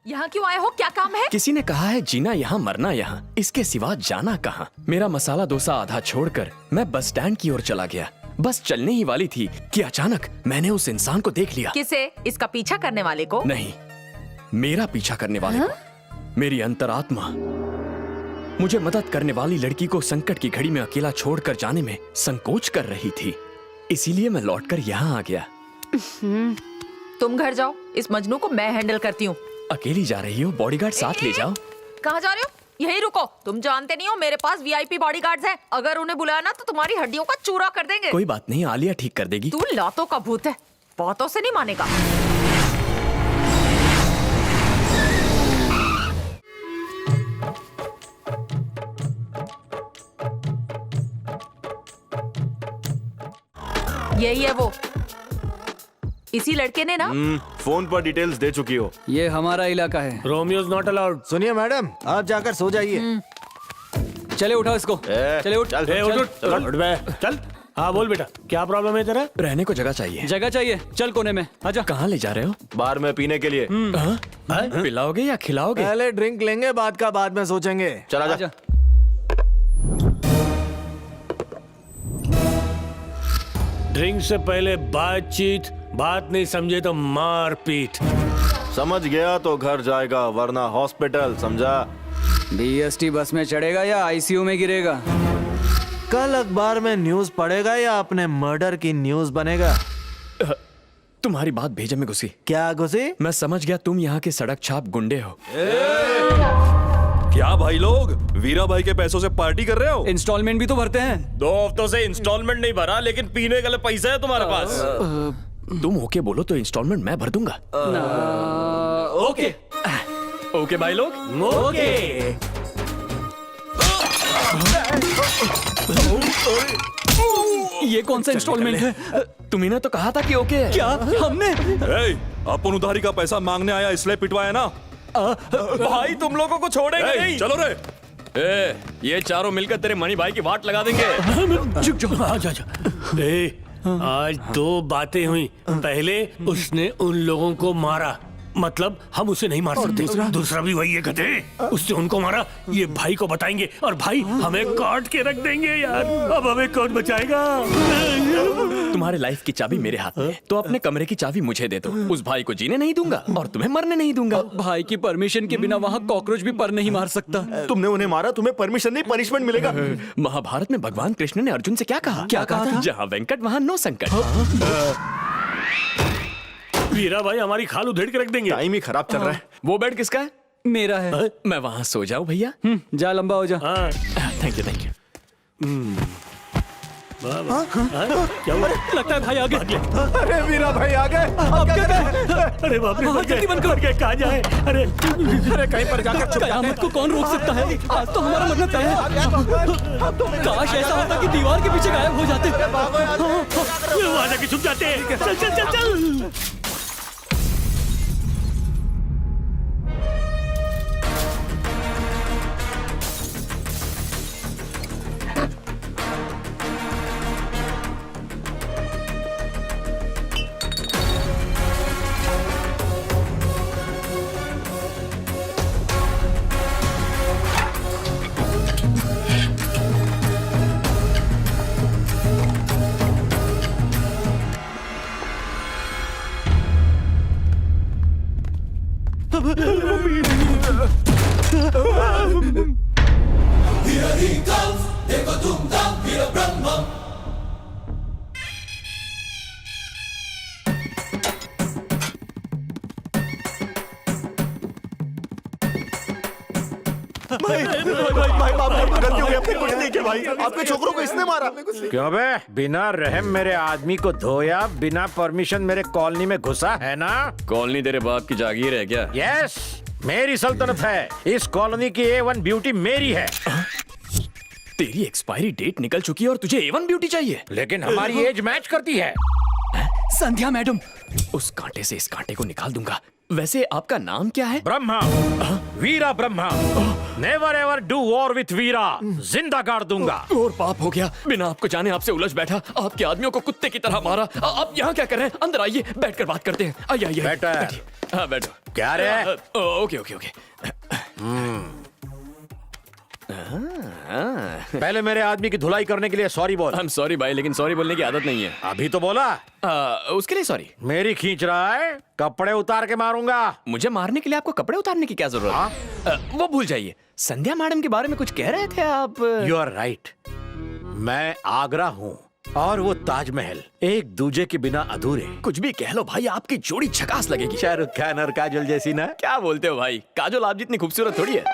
यहाँ क्यों आए हो? क्या काम है? किसी ने कहा है जीना यहाँ मरना यहाँ, इसके सिवा जाना कहाँ। मेरा मसाला डोसा आधा छोड़कर मैं बस स्टैंड की ओर चला गया। बस चलने ही वाली थी कि अचानक मैंने उस इंसान को देख लिया। किसे? इसका पीछा करने वाले को? नहीं, मेरा पीछा करने वाले को। मेरी अंतरात्मा मुझे मदद करने वाली लड़की को संकट की घड़ी में अकेला छोड़कर जाने में संकोच कर रही थी, इसीलिए मैं लौटकर यहाँ आ गया। तुम घर जाओ, इस मजनू को मैं हैंडल करती हूँ। अकेली जा रही हो? बॉडीगार्ड साथ ले जाओ। कहाँ जा रहे हो? यहीं रुको। तुम जानते नहीं हो मेरे पास वीआईपी बॉडीगार्ड्स हैं। अगर उन्हें बुलाया ना तो तुम्हारी हड्डियों का चूरा कर देंगे। कोई बात नहीं, आलिया ठीक कर देगी। तू लातों का भूत है, बातों से नहीं मानेगा। यही है वो, इसी लड़के ने ना। फोन पर डिटेल्स दे चुकी हो। ये हमारा इलाका है। Romeo is not allowed. सुनिए मैडम, आप जाकर सो जाइए। चले उठाओ इसको। चले उठ। चल, ए, उठ, उठ, उठ बे, चल। हाँ बोल बेटा, क्या प्रॉब्लम है तेरा? रहने को जगह चाहिए। जगह चाहिए, चल कोने में आजा। कहाँ ले जा रहे हो? बार में पीने के लिए। पिलाओगे या खिलाओगे? पहले ड्रिंक लेंगे, बाद का बाद में सोचेंगे। चला जा। आजा। ड्रिंक से पहले बातचीत, बात नहीं समझे तो मार पीट। समझ गया तो घर जाएगा, वरना हॉस्पिटल, समझा? बीएसटी बस में चढ़ेगा या आईसीयू में गिरेगा? कल अखबार में न्यूज पढ़ेगा या अपने मर्डर की न्यूज बनेगा? तुम्हारी बात भेजे में घुसी। क्या घुसी? मैं समझ गया, तुम यहाँ के सड़क छाप गुंडे हो। क्या भाई लोग वीरा भाई के पैसों से पार्टी कर रहे हो? इंस्टॉलमेंट भी तो भरते हैं। 2 हफ्तों से इंस्टॉलमेंट नहीं भरा, लेकिन पीने के लिए पैसा है तुम्हारे पास। तुम ओके बोलो तो इंस्टॉलमेंट मैं भर दूंगा। ओके ओके भाई लोग। ओके। ये कौन सा इंस्टॉलमेंट है? तुम्ही ने तो कहा था कि ओके है। क्या हमने? ए, अपन उधारी का पैसा मांगने आया इसलिए पिटवाया ना? भाई तुम लोगों को छोड़ेंगे ए, नहीं। चलो रे। ए, ये चारों मिलकर तेरे मणि भाई की वाट लगा देंगे। आज 2 बातें हुई। पहले उसने उन लोगों को मारा, मतलब हम उसे नहीं मार सकते। दूसरा भी वही है गधे, उसने उनको मारा। ये भाई को बताएंगे और भाई हमें काट के रख देंगे यार। अब हमें कौन बचाएगा? तुम्हारे लाइफ की चाबी मेरे हाथ में है, तो अपने कमरे की चाबी मुझे दे दो। उस भाई को जीने नहीं दूंगा और तुम्हें मरने नहीं दूंगा। भाई की परमिशन के बिना वहाँ कॉकरोच भी पर नहीं मार सकता। तुमने उन्हें मारा, तुम्हें परमिशन नहीं, पनिशमेंट मिलेगा। महाभारत में भगवान कृष्ण ने अर्जुन से क्या कहा? क्या कहा था? जहाँ वेंकट वहाँ नो संकट। वीरा भाई हमारी खाल उधेड़ के रख देंगे। टाइम ही खराब चल रहा है। वो बेड किसका है? मेरा है। मैं वहाँ सो जाऊँ भैया? जा लंबा हो जा। हाँ, थैंक यू थैंक यू। क्या हुआ? लगता है भाई आ गए। अरे वीरा भाई आ गए। अब क्या करें? अरे बाप रे, जल्दी बंद करो। कहाँ जाए? अरे कहीं पर जाकर छुप कयामत को कौन रोक सकता है? आज तो हमारा मरना तय है। काश ऐसा होता कि दीवार के पीछे गायब हो जाते। वहाँ जाके छुप जाते हैं। चल चल चल चल। भाई बाप रे, गलती हो गई, अपनी कुछ नहीं किया भाई। आपके छोकरों को इसने मारा। क्यों बे? बिना रहम मेरे आदमी को धोया, बिना परमिशन मेरे कॉलोनी में घुसा है ना? कॉलोनी तेरे बाप की जागीर है क्या? यस, मेरी सल्तनत है। इस कॉलोनी की A1 ब्यूटी मेरी है। तेरी एक्सपायरी डेट निकल चुकी है और तुझे A1 ब्यूटी चाहिए? लेकिन हमारी एज मैच करती है। संध्या मैडम, उस कांटे से इस कांटे को निकाल दूंगा। वैसे आपका नाम क्या है? Brahma, Veera Brahma. Never ever do war with Veera. जिंदा गाड़ दूंगा। और पाप हो गया, बिना आपको जाने आपसे उलझ बैठा, आपके आदमियों को कुत्ते की तरह मारा। आप यहाँ क्या कर रहे हैं? अंदर आइए, बैठकर बात करते हैं। आइए आइए। बैठो। हाँ बैठो। क्या रे? Okay okay okay. पहले मेरे आदमी की धुलाई करने के लिए सॉरी बोल। आई एम सॉरी भाई, लेकिन सॉरी बोलने की आदत नहीं है। अभी तो बोला। उसके लिए सॉरी। मेरी खींच रहा है, कपड़े उतार के मारूंगा। मुझे मारने के लिए आपको कपड़े उतारने की क्या जरूरत है? वो भूल जाइए। संध्या मैडम के बारे में कुछ कह रहे थे आप। You are right. मैं आगरा हूँ और वो ताजमहल एक दूजे के बिना अधूरे। कुछ भी कह लो भाई, आपकी जोड़ी झकास लगेगी। शाहरुख खान और काजोल जैसी ना। क्या बोलते हो भाई, काजोल आप जितनी खूबसूरत थोड़ी है।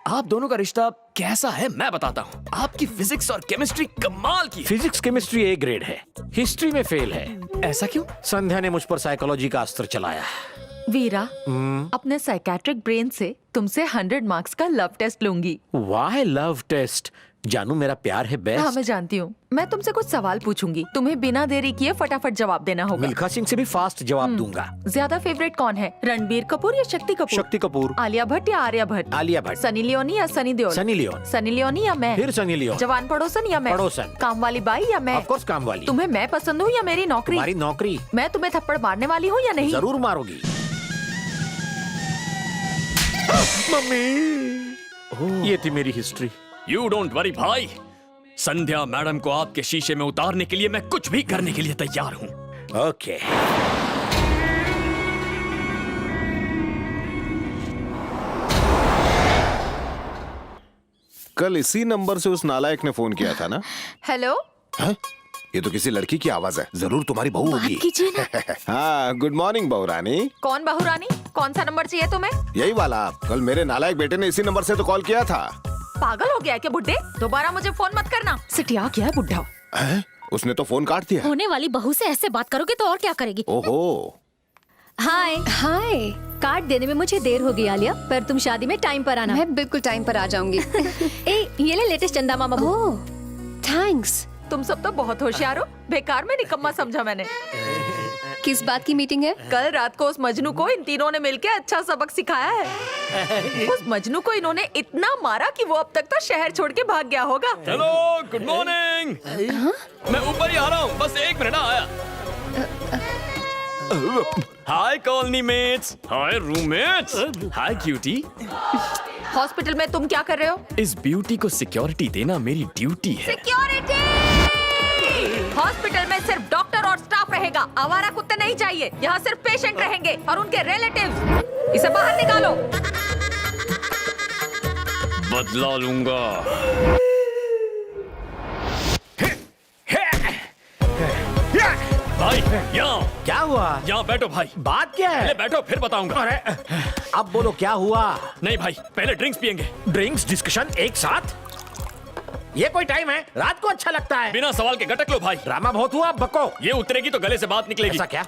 आप दोनों का रिश्ता कैसा है मैं बताता हूँ। आपकी फिजिक्स और केमिस्ट्री कमाल की है। फिजिक्स केमिस्ट्री ए ग्रेड है, हिस्ट्री में फेल है। ऐसा क्यों? संध्या ने मुझ पर साइकोलॉजी का अस्त्र चलाया। वीरा, अपने साइकेट्रिक ब्रेन से तुमसे 100 मार्क्स का लव टेस्ट लूंगी। वाह लव टेस्ट? जानू मेरा प्यार है हाँ, बेस्ट। मैं जानती हूँ। मैं तुमसे कुछ सवाल पूछूंगी, तुम्हें बिना देरी किए फटाफट जवाब देना होगा। मिल्खा सिंह से भी फास्ट जवाब दूंगा। ज्यादा फेवरेट कौन है, रणबीर कपूर या शक्ति कपूर? शक्ति कपूर। आलिया भट्ट या आर्या भट्ट? आलिया भट्ट। सनी लियोनी या Sunny Deol? Sunny Leone. Sunny Leone या मैं? फिर सनी लियोन। जवान पड़ोसन या मैं? पड़ोसन। काम वाली बाई या मैं? ऑफ कोर्स काम वाली। तुम्हें मैं पसंद हूँ या मेरी नौकरी? तुम्हारी नौकरी। मैं तुम्हें थप्पड़ मारने वाली हूँ या नहीं? जरूर मारोगी। मम्मी, ये थी मेरी हिस्ट्री। यू डोंट वरी भाई, संध्या मैडम को आपके शीशे में उतारने के लिए मैं कुछ भी करने के लिए तैयार हूँ। ओके। कल इसी नंबर से उस नालायक ने फोन किया था ना? हेलो, हैं? ये तो किसी लड़की की आवाज है, जरूर तुम्हारी बहू होगी। कीजिए ना। हाँ, गुड मॉर्निंग बहू रानी। कौन बहू रानी? कौन सा नंबर चाहिए तुम्हें? यही वाला। कल मेरे नालायक बेटे ने इसी नंबर से तो कॉल किया था। पागल हो गया है क्या बुड्ढे? दोबारा मुझे फोन मत करना। सिटिया क्या है बुड्ढा? हैं? उसने तो फोन काट दिया। होने वाली बहू से ऐसे बात करोगे तो और क्या करेगी? ओहो। हाय हाय, कार्ड देने में मुझे देर हो गई आलिया, पर तुम शादी में टाइम पर आना। मैं बिल्कुल टाइम पर आ जाऊंगी। ए, ये ले लेटेस्ट चंदा मामा। ओह, थैंक्स। तुम सब तो बहुत होशियार हो। बेकार में निकम्मा समझा मैंने। किस बात की मीटिंग है? कल रात को उस मजनू को इन तीनों ने मिलकर अच्छा सबक सिखाया है। उस मजनू को इन्होंने इतना मारा कि वो अब तक तो शहर छोड़ के भाग गया होगा। Hello, good morning. मैं ऊपर ही आ रहा हूँ, बस 1 मिनट आया। हाय कॉलोनी मेट्स, हाय रूममेट्स, हाय क्यूटी। हॉस्पिटल में तुम क्या कर रहे हो? इस ब्यूटी को सिक्योरिटी देना मेरी ड्यूटी है। सिक्योरिटी! हॉस्पिटल में सिर्फ डॉक्टर और स्टाफ रहेगा, आवारा कुत्ते नहीं चाहिए। यहाँ सिर्फ पेशेंट रहेंगे और उनके रिलेटिव्स। इसे बाहर निकालो। बदला लूंगा। भाई यहाँ क्या हुआ? यहाँ बैठो भाई। बात क्या पहले है? बैठो फिर बताऊंगा। अरे, अब बोलो क्या हुआ? नहीं भाई, पहले ड्रिंक्स पियेंगे। ड्रिंक्स डिस्कशन एक साथ? ये कोई टाइम है? रात को अच्छा लगता है। बिना सवाल के गटक लो भाई। ड्रामा बहुत हुआ, बको। ये उतरेगी तो गले से बात निकलेगी। ऐसा क्या?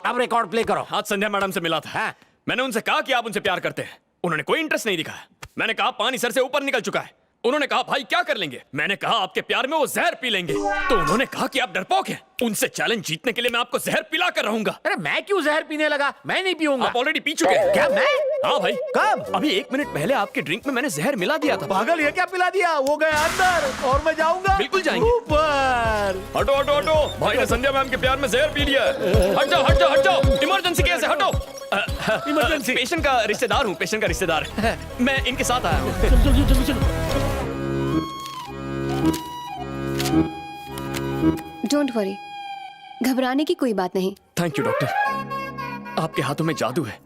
अब रिकॉर्ड प्ले करो। आज संध्या मैडम से मिला था। हाँ। मैंने उनसे कहा कि आप उनसे प्यार करते हैं। उन्होंने कोई इंटरेस्ट नहीं दिखाया। मैंने कहा पानी सर से ऊपर निकल चुका है। उन्होंने कहा भाई क्या कर लेंगे? मैंने कहा आपके प्यार में वो जहर पी लेंगे। तो उन्होंने कहा कि आप डरपोक हैं। उनसे चैलेंज जीतने के लिए मैं आपको जहर पिला कर रहूंगा। अरे मैं क्यों जहर पीने लगा? मैं नहीं पीऊंगा। आप ऑलरेडी पी चुके हैं। क्या मैं? हाँ भाई। कब? अभी 1 मिनट पहले आपके ड्रिंक में मैंने जहर मिला दिया था। पागल, ये क्या पिला दिया? वो गया अंदर और मैं जाऊंगा। बिल्कुल जाएंगे। ऊपर। हटो हटो हटो, भाई ने संध्या मैम के प्यार में जहर पी लिया है। हट जाओ हट जाओ हट जाओ, इमरजेंसी केस है, हटो। इमरजेंसी। पेशेंट का रिश्तेदार हूँ, पेशेंट का रिश्तेदार। मैं इनके साथ आया हूँ। डोंट वरी, घबराने की कोई बात नहीं। थैंक यू डॉक्टर, आपके हाथों में जादू है।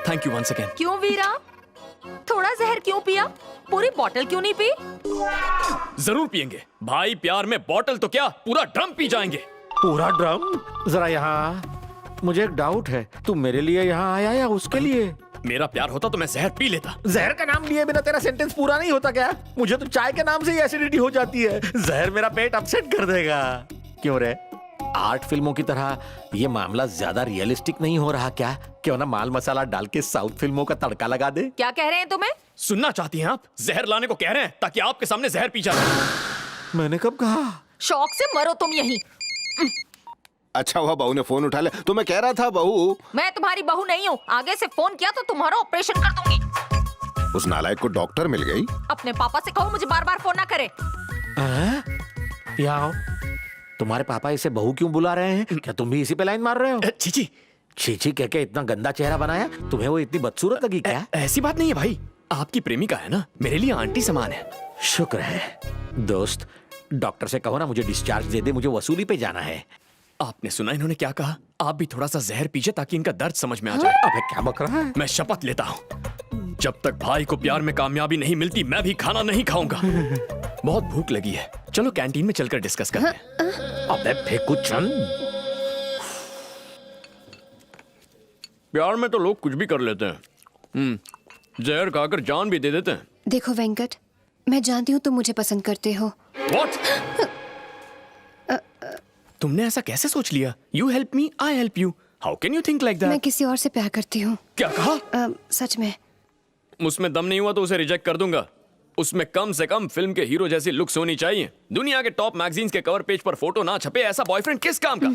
Thank you once again. क्यों वीरा? थोड़ा जहर क्यों पिया? पूरी बोतल क्यों नहीं पी? जरूर पियेंगे भाई, प्यार में बोतल तो क्या पूरा ड्रम पी जाएंगे। पूरा ड्रम? जरा यहाँ। मुझे एक डाउट है, तू मेरे लिए यहाँ आया या उसके लिए? मेरा प्यार होता तो मैं जहर पी लेता। जहर का नाम लिए बिना तेरा सेंटेंस पूरा नहीं होता क्या? मुझे तो चाय के नाम से ही एसिडिटी हो जाती है। जहर मेरा पेट अपसेट कर देगा। क्यों रे? आर्ट फिल्मों की तरह ये मामला ज्यादा रियलिस्टिक नहीं हो रहा क्या? क्यों ना माल मसाला डाल के साउथ फिल्मों का तड़का लगा दे? क्या कह रहे हैं तुम्हें? सुनना चाहती हैं आप? जहर लाने को कह रहे हैं ताकि आपके सामने जहर पी जाए। मैंने कब कहा? शौक से मरो तुम यहीं। अच्छा हुआ बहू ने फोन उठा लिया। तो मैं कह रहा था बहू, मैं तुम्हारी बहू नहीं हूँ। आगे से फोन किया तो तुम्हारा ऑपरेशन कर दूंगी। उस नालायक को डॉक्टर मिल गई। अपने पापा से कहो मुझे बार बार फोन ना करे। यहाँ आओ। तुम्हारे पापा इसे बहू क्यों बुला रहे हैं? क्या तुम भी इसी पे लाइन मार रहे हो? चीची, चीची कह के इतना गंदा चेहरा बनाया, तुम्हें वो इतनी बदसूरत लगी क्या? ऐसी बात नहीं है भाई, आपकी प्रेमिका है ना, मेरे लिए आंटी समान है। शुक्र है। दोस्त, डॉक्टर से कहो ना मुझे डिस्चार्ज दे दे, मुझे वसूली पे जाना है। आपने सुना इन्होंने क्या कहा? आप भी थोड़ा सा जहर पीजिए ताकि इनका दर्द समझ में आ जाए। अबे क्या बक रहा है? मैं शपथ लेता हूँ, जब तक भाई को प्यार में कामयाबी नहीं मिलती मैं भी खाना नहीं खाऊंगा। बहुत भूख लगी है, चलो कैंटीन में चलकर डिस्कस करते हैं। अबे फेंकू चंद। प्यार में तो लोग कुछ भी कर लेते हैं, जहर खाकर जान भी दे देते हैं। देखो वेंकट, मैं जानती हूँ तुम मुझे पसंद करते हो। What? तुमने ऐसा कैसे सोच लिया? You help me, I help you. How can you think like that? मैं किसी और से प्यार करती हूँ। क्या कहा? सच में। उसमें दम नहीं हुआ तो उसे रिजेक्ट कर दूंगा। उसमें कम से कम फिल्म के हीरो जैसी लुक्स होनी चाहिए। दुनिया के टॉप मैगजीन्स के कवर पेज पर फोटो ना छपे, ऐसा बॉयफ्रेंड किस काम का?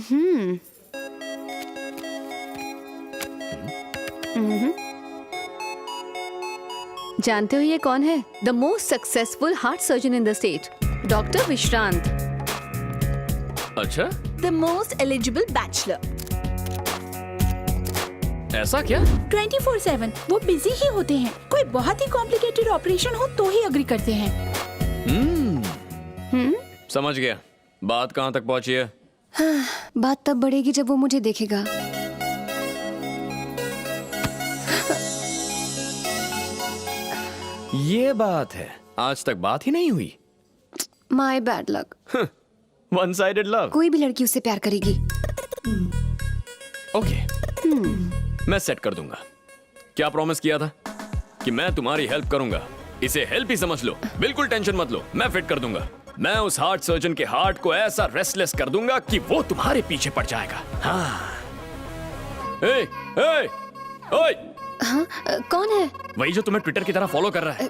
जानते हो ये कौन है? The most successful heart surgeon in the state, doctor Vishrant. अच्छा, द मोस्ट एलिजिबल बैचलर। ऐसा क्या? 24/7 वो बिजी ही होते हैं। कोई बहुत ही कॉम्प्लिकेटेड ऑपरेशन हो तो ही अग्री करते हैं। समझ गया। बात कहाँ तक पहुंची है? बात तब बढ़ेगी जब वो मुझे देखेगा। ये बात है, आज तक बात ही नहीं हुई। My bad luck. One sided love. कोई भी लड़की उससे प्यार करेगी। ओके, मैं सेट कर दूंगा। क्या प्रॉमिस किया था कि मैं तुम्हारी हेल्प करूंगा? इसे हेल्प ही समझ लो, बिल्कुल टेंशन मत लो, मैं फिट कर दूंगा। मैं उस हार्ट सर्जन के हार्ट को ऐसा रेस्टलेस कर दूंगा कि वो तुम्हारे पीछे पड़ जाएगा। हाँ। ए, ए, ओए! हाँ, कौन है? वही जो तुम्हें ट्विटर की तरह फॉलो कर रहा है।